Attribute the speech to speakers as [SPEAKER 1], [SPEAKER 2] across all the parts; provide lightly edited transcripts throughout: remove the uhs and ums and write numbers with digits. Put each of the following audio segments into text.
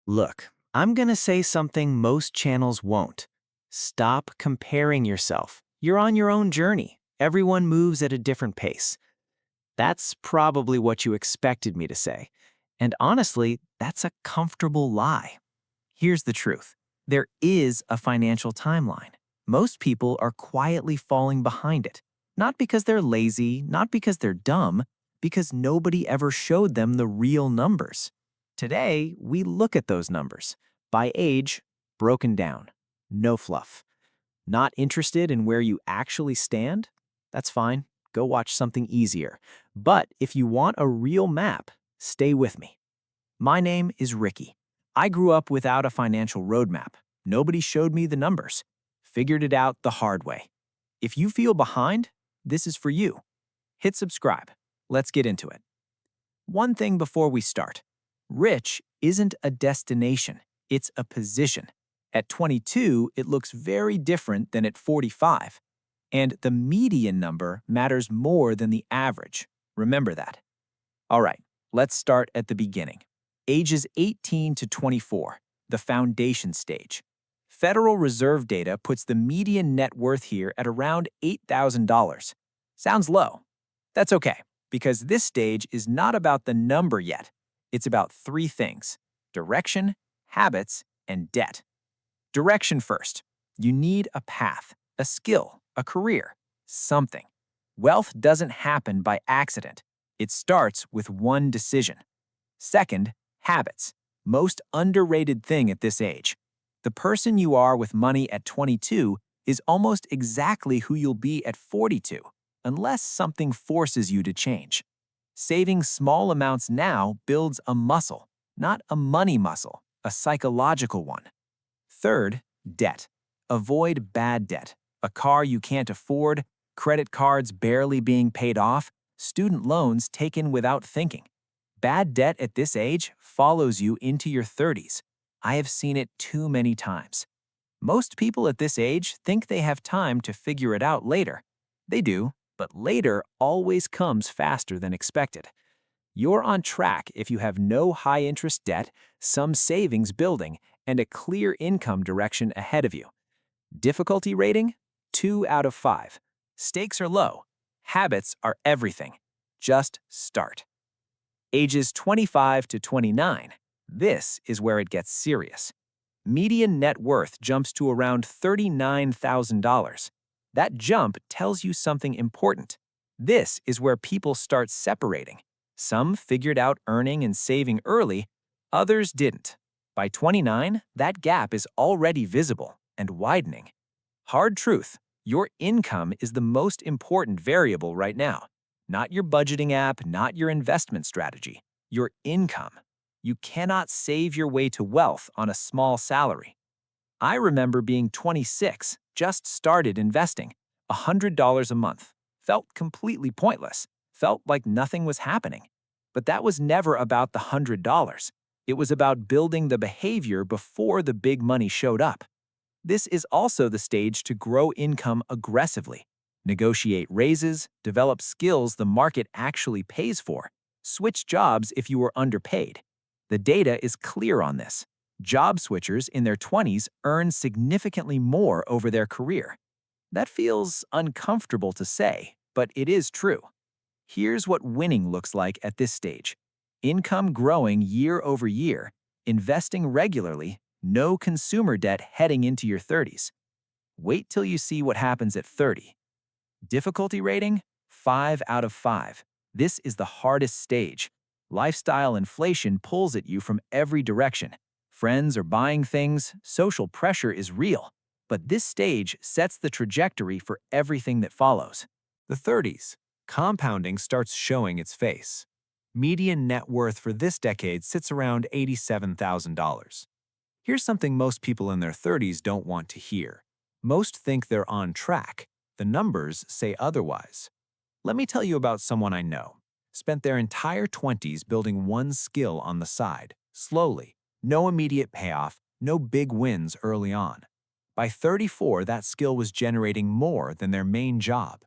[SPEAKER 1] Look, I'm gonna say something most channels won't. Stop comparing yourself. You're on your own journey. Everyone moves at a different pace. That's probably what you expected me to say. And honestly, that's a comfortable lie. Here's the truth. There is a financial timeline. Most people are quietly falling behind it. Not because they're lazy, not because they're dumb, because nobody ever showed them the real numbers. Today, we look at those numbers. By age, broken down. No fluff. Not interested in where you actually stand? That's fine. Go watch something easier. But if you want a real map, stay with me. My name is Ricky. I grew up without a financial roadmap. Nobody showed me the numbers. Figured it out the hard way. If you feel behind, this is for you. Hit subscribe. Let's get into it. One thing before we start. Rich isn't a destination, it's a position. At 22, it looks very different than at 45. And the median number matters more than the average. Remember that. All right, let's start at the beginning. Ages 18 to 24, the foundation stage. Federal Reserve data puts the median net worth here at around $8,000. Sounds low. That's okay, because this stage is not about the number yet. It's about three things: direction, habits, and debt. Direction first. You need a path, a skill, a career, something. Wealth doesn't happen by accident. It starts with one decision. Second, habits. Most underrated thing at this age. The person you are with money at 22 is almost exactly who you'll be at 42, unless something forces you to change. Saving small amounts now builds a muscle, not a money muscle, a psychological one. Third, debt. Avoid bad debt. A car you can't afford, credit cards barely being paid off, student loans taken without thinking. Bad debt at this age follows you into your 30s. I have seen it too many times. Most people at this age think they have time to figure it out later. They do, but later always comes faster than expected. You're on track if you have no high-interest debt, some savings building, and a clear income direction ahead of you. Difficulty rating? 2 out of 5. Stakes are low. Habits are everything. Just start. Ages 25 to 29. This is where it gets serious. Median net worth jumps to around $39,000. That jump tells you something important. This is where people start separating. Some figured out earning and saving early, others didn't. By 29, that gap is already visible and widening. Hard truth, your income is the most important variable right now. Not your budgeting app, not your investment strategy. Your income. You cannot save your way to wealth on a small salary. I remember being 26, just started investing. $100 a month. Felt completely pointless. Felt like nothing was happening. But that was never about the $100. It was about building the behavior before the big money showed up. This is also the stage to grow income aggressively. Negotiate raises, develop skills the market actually pays for, switch jobs if you were underpaid. The data is clear on this. Job switchers in their 20s earn significantly more over their career. That feels uncomfortable to say, but it is true. Here's what winning looks like at this stage. Income growing year over year, investing regularly, no consumer debt heading into your 30s. Wait till you see what happens at 30. Difficulty rating? 5 out of 5. This is the hardest stage. Lifestyle inflation pulls at you from every direction. Friends are buying things, social pressure is real. But this stage sets the trajectory for everything that follows. The 30s. Compounding starts showing its face. Median net worth for this decade sits around $87,000. Here's something most people in their 30s don't want to hear. Most think they're on track. The numbers say otherwise. Let me tell you about someone I know. Spent their entire 20s building one skill on the side, slowly. No immediate payoff, no big wins early on. By 34, that skill was generating more than their main job.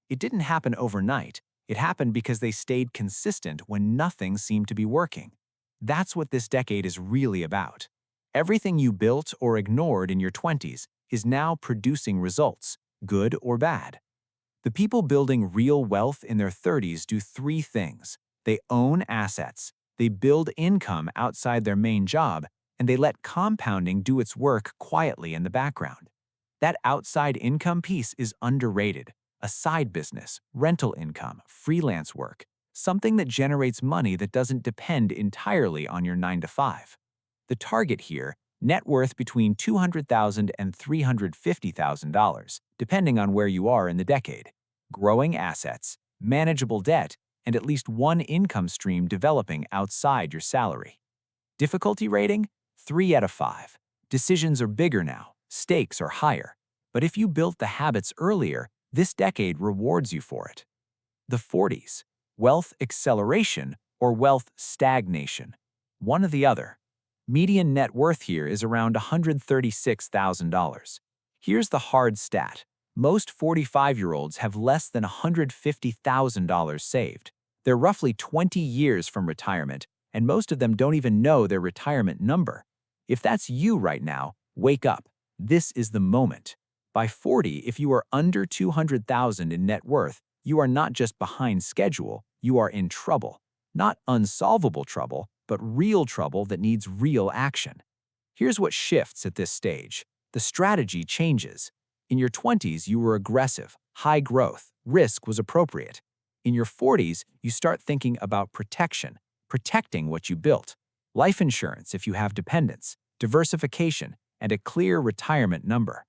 [SPEAKER 1] It didn't happen overnight. It happened because they stayed consistent when nothing seemed to be working.
[SPEAKER 2] That's what this decade is really about. Everything you built or ignored in your 20s is now producing results, good or bad. The people building real wealth in their 30s do three things. They own assets, they build income outside their main job, and they let compounding do its work quietly in the background. That outside income piece is underrated. A side business, rental income, freelance work, something that generates money that doesn't depend entirely on your 9 to 5. The target here, net worth between $200,000 and $350,000, depending on where you are in the decade. Growing assets, manageable debt, and at least one income stream developing outside your salary. Difficulty rating? 3 out of 5. Decisions are bigger now, stakes are higher. But if you built the habits earlier, this decade rewards you for it. The 40s. Wealth acceleration or wealth stagnation. One or the other. Median net worth here is around $136,000. Here's the hard stat. Most 45-year-olds have less than $150,000 saved. They're roughly 20 years from retirement, and most of them don't even know their retirement number. If that's you right now, wake up. This is the moment. By 40, if you are under $200,000 in net worth, you are not just behind schedule, you are in trouble. Not unsolvable trouble, but real trouble that needs real action. Here's what shifts at this stage. The strategy changes. In your 20s, you were aggressive, high growth, risk was appropriate. In your 40s, you start thinking about protection, protecting what you built. Life insurance if you have dependents, diversification, and a clear retirement number.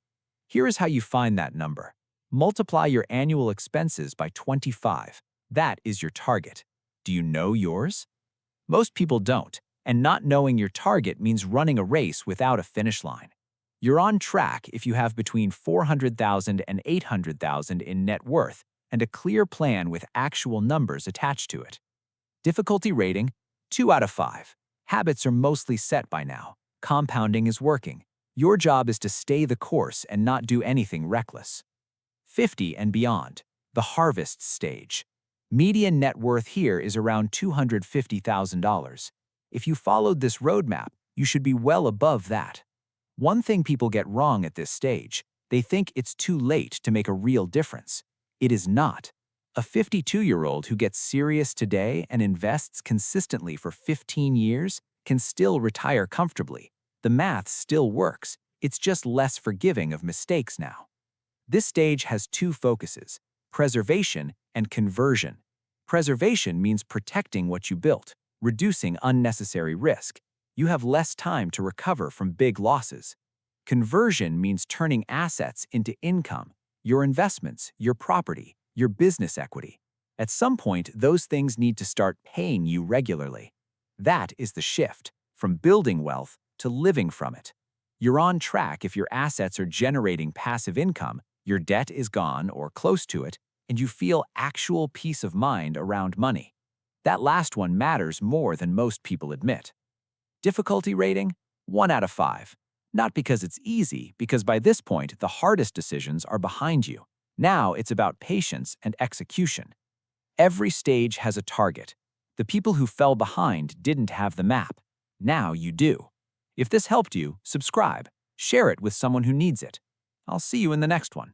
[SPEAKER 2] Here is how you find that number. Multiply your annual expenses by 25. That is your target. Do you know yours? Most people don't, and not knowing your target means running a race without a finish line. You're on track if you have between $400,000 and $800,000 in net worth and a clear plan with actual numbers attached to it. Difficulty rating? 2 out of 5. Habits are mostly set by now. Compounding is working. Your job is to stay the course and not do anything reckless. 50 and beyond. The harvest stage. Median net worth here is around $250,000. If you followed this roadmap, you should be well above that. One thing people get wrong at this stage, they think it's too late to make a real difference. It is not. A 52-year-old who gets serious today and invests consistently for 15 years can still retire comfortably. The math still works, it's just less forgiving of mistakes now. This stage has two focuses, preservation and conversion. Preservation means protecting what you built, reducing unnecessary risk. You have less time to recover from big losses. Conversion means turning assets into income, your investments, your property, your business equity. At some point, those things need to start paying you regularly. That is the shift, from building wealth to living from it. You're on track if your assets are generating passive income, your debt is gone or close to it, and you feel actual peace of mind around money. That last one matters more than most people admit. Difficulty rating? 1 out of 5. Not because it's easy, because by this point, the hardest decisions are behind you. Now it's about patience and execution. Every stage has a target. The people who fell behind didn't have the map. Now you do. If this helped you, subscribe. Share it with someone who needs it. I'll see you in the next one.